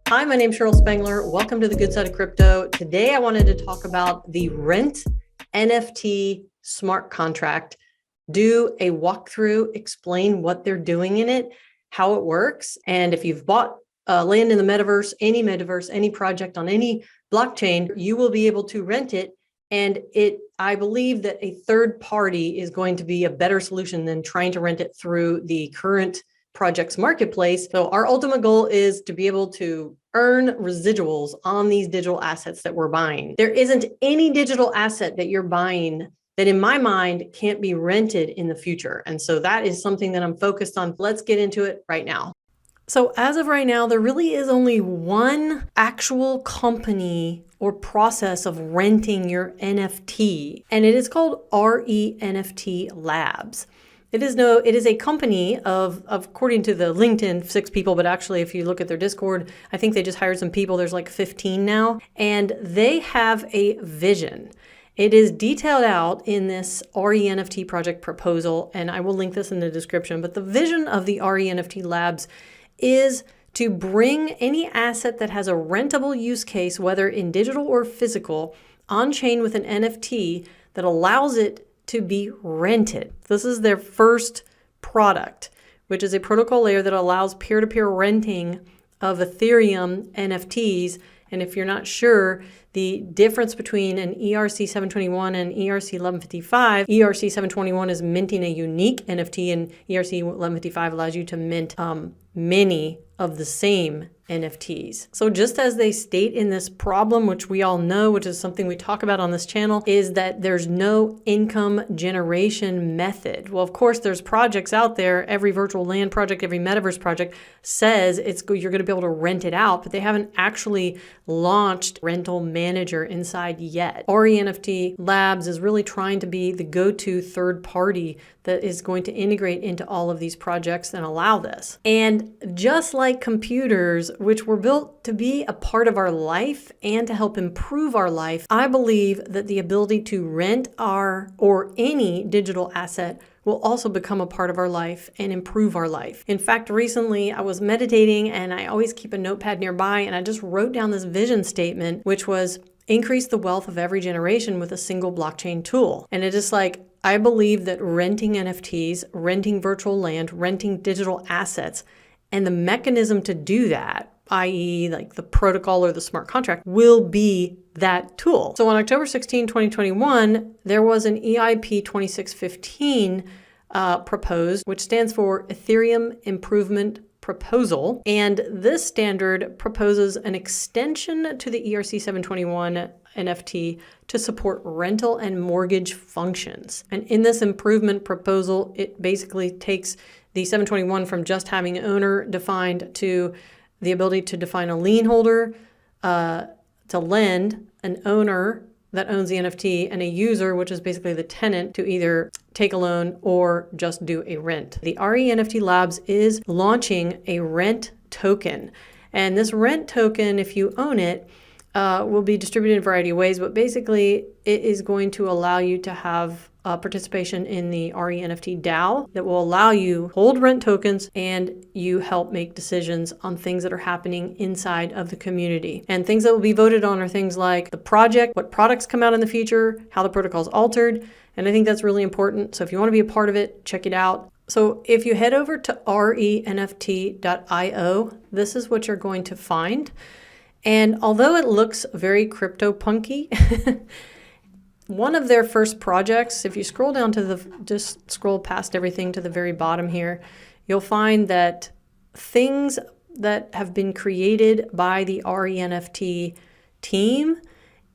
Hi, my name's Cheryl Spengler. Welcome to the Good Side of Crypto. Today, I wanted to talk about the RENT NFT smart contract, do a walkthrough, explain what they're doing in it, how it works. And if you've bought land in the metaverse, any project on any blockchain, you will be able to rent it. And I believe that a third party is going to be a better solution than trying to rent it through the current project's marketplace. So our ultimate goal is to be able to earn residuals on these digital assets that we're buying. There isn't any digital asset that you're buying that in my mind can't be rented in the future. And so that is something that I'm focused on. Let's get into it right now. So as of right now, there really is only one actual company or process of renting your NFT, and it is called reNFT Labs. It is a company of, according to the LinkedIn, 6 people, but actually if you look at their Discord, I think they just hired some people. There's like 15 now, and they have a vision. It is detailed out in this reNFT project proposal, and I will link this in the description, but the vision of the reNFT Labs is to bring any asset that has a rentable use case, whether in digital or physical, on-chain with an NFT that allows it to be rented. This is their first product, which is a protocol layer that allows peer-to-peer renting of Ethereum NFTs. And if you're not sure, the difference between an ERC 721 and ERC 1155, ERC 721 is minting a unique NFT, and ERC 1155 allows you to mint many of the same NFTs. So just as they state in this problem, which we all know, which is something we talk about on this channel, is that there's no income generation method. Well, of course, there's projects out there. Every virtual land project, every metaverse project says you're going to be able to rent it out, but they haven't actually launched rental manager inside yet. reNFT Labs is really trying to be the go-to third party that is going to integrate into all of these projects and allow this. And just like computers, which were built to be a part of our life and to help improve our life, I believe that the ability to rent or any digital asset will also become a part of our life and improve our life. In fact, recently I was meditating, and I always keep a notepad nearby, and I just wrote down this vision statement, which was increase the wealth of every generation with a single blockchain tool. And it is like, I believe that renting NFTs, renting virtual land, renting digital assets, and the mechanism to do that, i.e. like the protocol or the smart contract, will be that tool. So on October 16, 2021, there was an EIP 2615 proposed, which stands for Ethereum Improvement Proposal. And this standard proposes an extension to the ERC 721 NFT to support rental and mortgage functions. And in this improvement proposal, it basically takes the 721 from just having owner defined to the ability to define a lien holder, to lend, an owner that owns the NFT, and a user, which is basically the tenant, to either take a loan or just do a rent. The reNFT Labs is launching a rent token. And this rent token, if you own it, will be distributed in a variety of ways, but basically it is going to allow you to have participation in the reNFT DAO that will allow you hold rent tokens, and you help make decisions on things that are happening inside of the community. And things that will be voted on are things like the project, what products come out in the future, how the protocol is altered. And I think that's really important. So if you want to be a part of it, check it out. So if you head over to renft.io, this is what you're going to find. And although it looks very crypto-punky, one of their first projects, if you scroll down to just scroll past everything to the very bottom here, you'll find that things that have been created by the reNFT team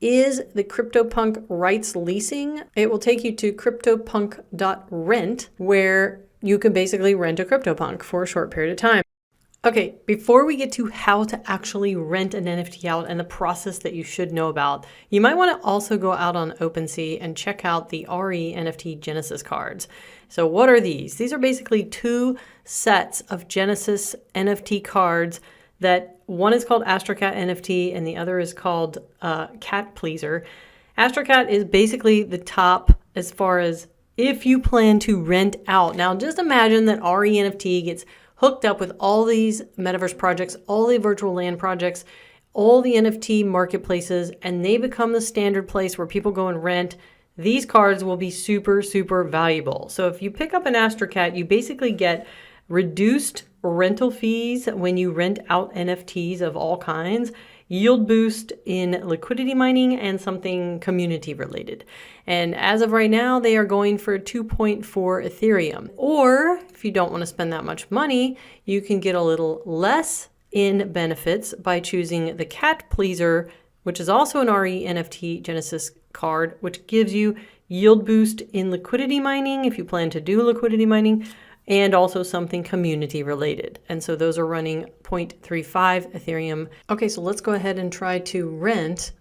is the CryptoPunk rights leasing. It will take you to cryptopunk.rent, where you can basically rent a CryptoPunk for a short period of time. Okay, before we get to how to actually rent an NFT out and the process that you should know about, you might want to also go out on OpenSea and check out the reNFT Genesis cards. So what are these? These are basically 2 sets of Genesis NFT cards that one is called Astrocat NFT and the other is called Cat Pleaser. Astrocat is basically the top as far as if you plan to rent out. Now just imagine that reNFT gets hooked up with all these metaverse projects, all the virtual land projects, all the NFT marketplaces, and they become the standard place where people go and rent, these cards will be super, super valuable. So if you pick up an AstroCat, you basically get reduced rental fees when you rent out NFTs of all kinds, yield boost in liquidity mining, and something community related. And as of right now, they are going for 2.4 Ethereum. Or if you don't want to spend that much money, you can get a little less in benefits by choosing the Cat Pleaser, which is also an reNFT Genesis card, which gives you yield boost in liquidity mining if you plan to do liquidity mining, and also something community related. And so those are running 0.35 Ethereum. Okay, so let's go ahead and try to rent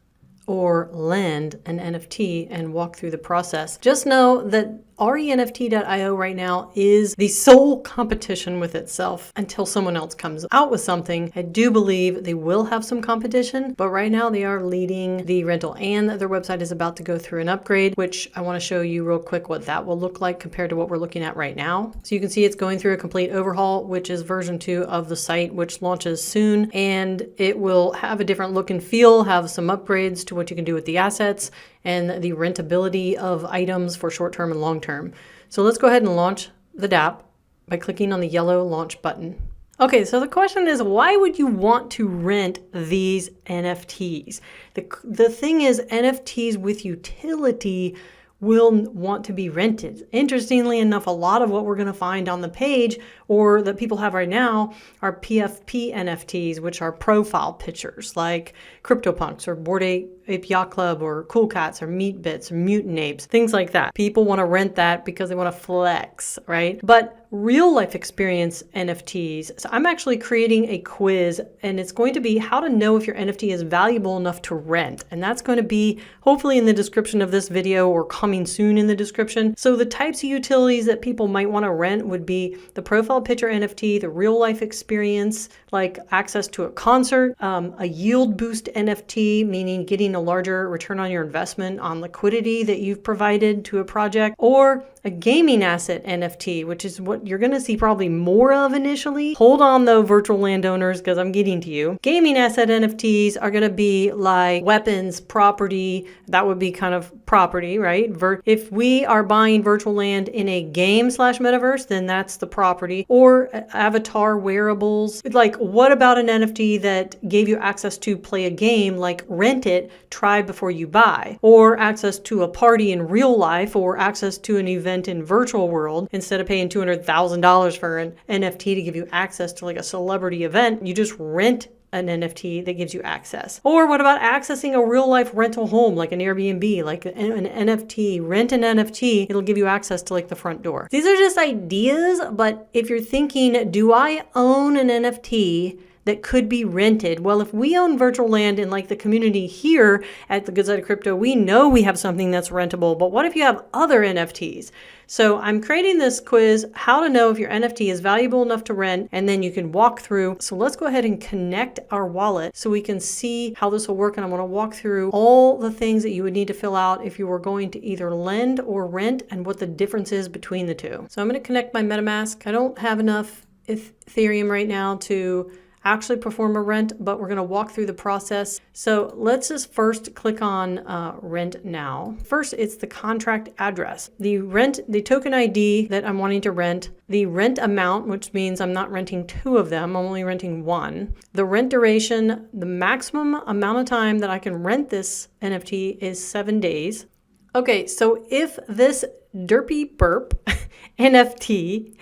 or lend an NFT and walk through the process. Just know that reNFT.io right now is the sole competition with itself until someone else comes out with something. I do believe they will have some competition, but right now they are leading the rental, and their website is about to go through an upgrade, which I want to show you real quick what that will look like compared to what we're looking at right now. So you can see it's going through a complete overhaul, which is version 2 of the site, which launches soon, and it will have a different look and feel, have some upgrades to what you can do with the assets and the rentability of items for short-term and long-term. So let's go ahead and launch the dApp by clicking on the yellow launch button. Okay, so the question is, why would you want to rent these NFTs? The thing is, NFTs with utility will want to be rented. Interestingly enough, a lot of what we're going to find on the page or that people have right now are PFP NFTs, which are profile pictures like CryptoPunks or Bored Ape Yacht Club or Cool Cats or Meat Bits or Mutant Apes, things like that. People want to rent that because they want to flex, right? But real life experience NFTs. So I'm actually creating a quiz, and it's going to be how to know if your NFT is valuable enough to rent. And that's going to be hopefully in the description of this video or coming soon in the description. So the types of utilities that people might want to rent would be the profile picture NFT, the real life experience, like access to a concert, a yield boost NFT, meaning getting a larger return on your investment on liquidity that you've provided to a project, or a gaming asset NFT, which is what you're going to see probably more of initially. Hold on though, virtual landowners, because I'm getting to you. Gaming asset NFTs are going to be like weapons, property. That would be kind of property, right? If we are buying virtual land in a game / metaverse, then that's the property. Or avatar wearables. Like, what about an NFT that gave you access to play a game like Rent It, try before you buy, or access to a party in real life, or access to an event in virtual world? Instead of paying $200,000 for an NFT to give you access to like a celebrity event, you just rent an NFT that gives you access. Or what about accessing a real life rental home like an Airbnb, like an NFT, rent an NFT, it'll give you access to like the front door. These are just ideas, but if you're thinking, do I own an NFT that could be rented? Well, if we own virtual land in like the community here at the Good Side of Crypto, we know we have something that's rentable, but what if you have other NFTs? So I'm creating this quiz, how to know if your NFT is valuable enough to rent, and then you can walk through. So let's go ahead and connect our wallet so we can see how this will work. And I want to walk through all the things that you would need to fill out if you were going to either lend or rent and what the difference is between the two. So I'm going to connect my MetaMask. I don't have enough Ethereum right now to actually perform a rent, but we're going to walk through the process. So let's just first click on rent now. First, it's the contract address, the token ID that I'm wanting to rent, the rent amount, which means I'm not renting 2 of them, I'm only renting 1. The rent duration, the maximum amount of time that I can rent this NFT is 7 days. Okay, so if this derpy burp NFT,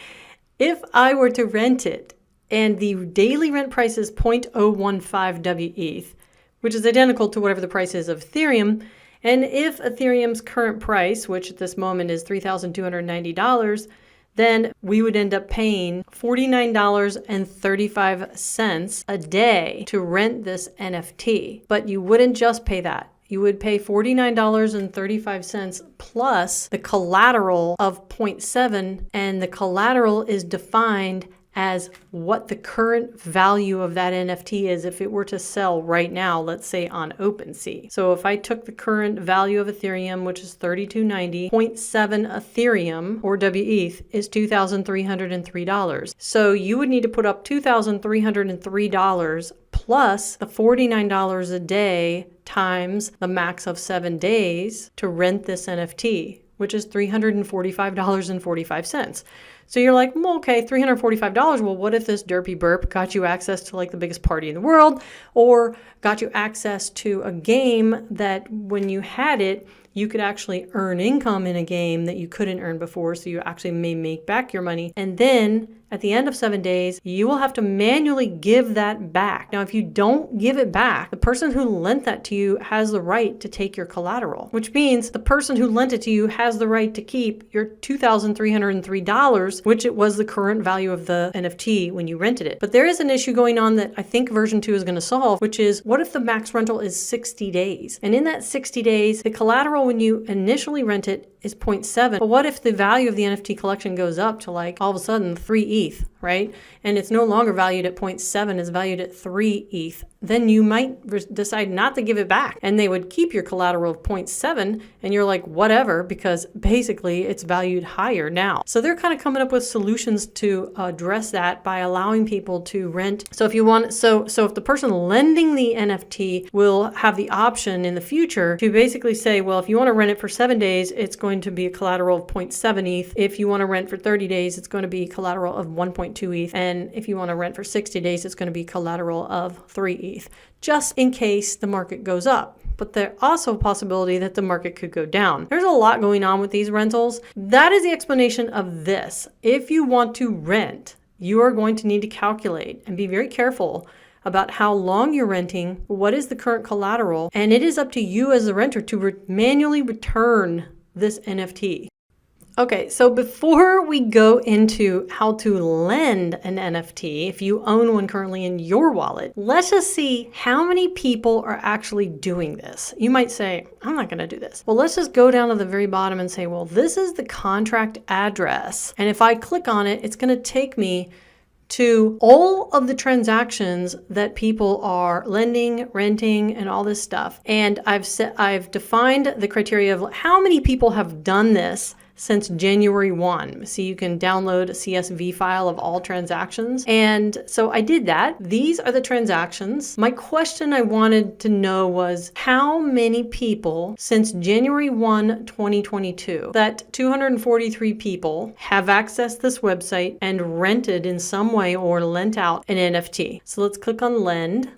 if I were to rent it, and the daily rent price is 0.015 WETH, which is identical to whatever the price is of Ethereum. And if Ethereum's current price, which at this moment is $3,290, then we would end up paying $49.35 a day to rent this NFT. But you wouldn't just pay that. You would pay $49.35 plus the collateral of 0.7, and the collateral is defined as what the current value of that NFT is if it were to sell right now, let's say on OpenSea. So if I took the current value of Ethereum, which is 3290, 0.7 Ethereum or WETH is $2,303. So you would need to put up $2,303 plus the $49 a day times the max of 7 days to rent this NFT, which is $345.45. So you're like, well, okay, $345. Well, what if this derpy burp got you access to like the biggest party in the world, or got you access to a game that when you had it, you could actually earn income in a game that you couldn't earn before, so you actually may make back your money. And then at the end of 7 days, you will have to manually give that back. Now, if you don't give it back, the person who lent that to you has the right to take your collateral, which means the person who lent it to you has the right to keep your $2,303, which it was the current value of the NFT when you rented it. But there is an issue going on that I think version 2 is going to solve, which is what if the max rental is 60 days? And in that 60 days, the collateral when you initially rent it is 0.7. But what if the value of the NFT collection goes up to like all of a sudden 3 ETH, right? And it's no longer valued at 0.7, it's valued at 3 ETH. Then you might decide not to give it back. And they would keep your collateral of 0.7 and you're like, whatever, because basically it's valued higher now. So they're kind of coming up with solutions to address that by allowing people to rent. So if you want, so if the person lending the NFT will have the option in the future to basically say, well, if you want to rent it for 7 days, it's going to be a collateral of 0.7 ETH. If you want to rent for 30 days, it's going to be collateral of 1.2 ETH. And if you want to rent for 60 days, it's going to be collateral of 3 ETH, just in case the market goes up. But there's also a possibility that the market could go down. There's a lot going on with these rentals. That is the explanation of this. If you want to rent, you are going to need to calculate and be very careful about how long you're renting, what is the current collateral, and it is up to you as the renter to manually return this NFT. Okay, so before we go into how to lend an NFT, if you own one currently in your wallet, let's just see how many people are actually doing this. You might say, I'm not going to do this. Well, let's just go down to the very bottom and say, well, this is the contract address. And if I click on it, it's going to take me to all of the transactions that people are lending, renting, and all this stuff. And I've defined the criteria of how many people have done this since January 1. So you can download a CSV file of all transactions. And so I did that. These are the transactions. My question I wanted to know was how many people since January 1, 2022, that 243 people have accessed this website and rented in some way or lent out an NFT. So let's click on Lend.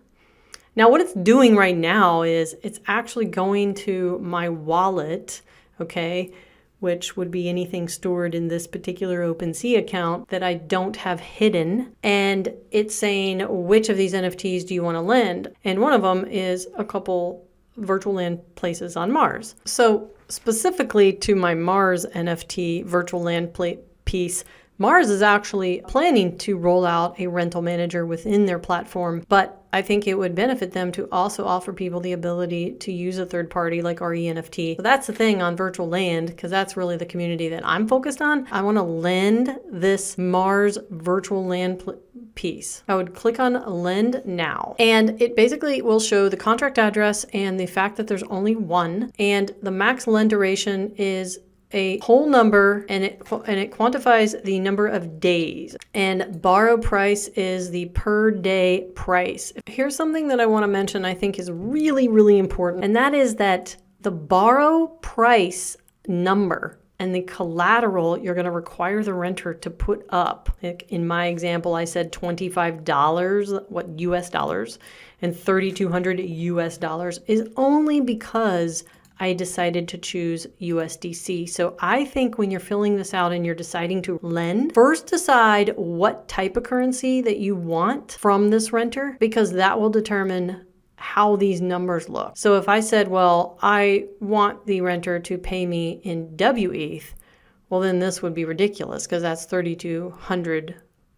Now what it's doing right now is it's actually going to my wallet, okay, which would be anything stored in this particular OpenSea account that I don't have hidden. And it's saying, which of these NFTs do you want to lend? And one of them is a couple virtual land places on Mars. So specifically to my Mars NFT virtual land piece, Mars is actually planning to roll out a rental manager within their platform, but I think it would benefit them to also offer people the ability to use a third party like reNFT. So that's the thing on virtual land, because that's really the community that I'm focused on. I want to lend this Mars virtual land piece. I would click on Lend Now, and it basically will show the contract address and the fact that there's only one, and the max lend duration is a whole number, and it quantifies the number of days, and borrow price is the per day price. Here's something that I want to mention I think is really, really important, and that is that the borrow price number and the collateral you're going to require the renter to put up. In my example, I said $25, what US dollars, and $3,200 US dollars is only because I decided to choose USDC. So I think when you're filling this out and you're deciding to lend, first decide what type of currency that you want from this renter, because that will determine how these numbers look. So if I said, well, I want the renter to pay me in WETH, well, then this would be ridiculous because that's 3,200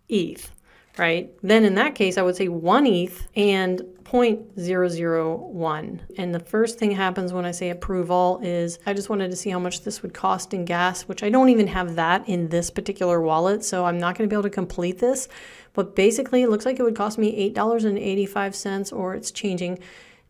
ETH, right? Then in that case, I would say 1 ETH and 0.001. And the first thing happens when I say approve all is I just wanted to see how much this would cost in gas, which I don't even have that in this particular wallet. So I'm not going to be able to complete this. But basically, it looks like it would cost me $8.85, or it's changing,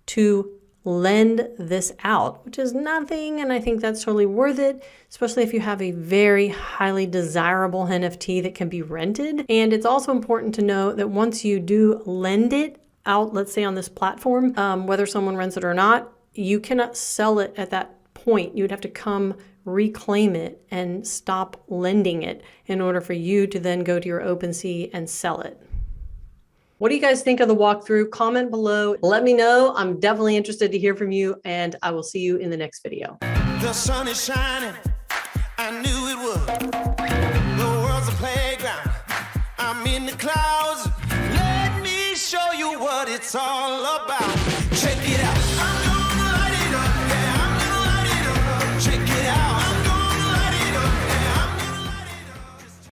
to lend this out, which is nothing. And I think that's totally worth it, especially if you have a very highly desirable NFT that can be rented. And it's also important to know that once you do lend it out, let's say on this platform, whether someone rents it or not, you cannot sell it at that point. You would have to come reclaim it and stop lending it in order for you to then go to your OpenSea and sell it. What do you guys think of the walkthrough? Comment below. Let me know. I'm definitely interested to hear from you, and I will see you in the next video. The sun is shining. I knew it would. The world's a playground. I'm in the clouds. Let me show you what it's all about. Check it out.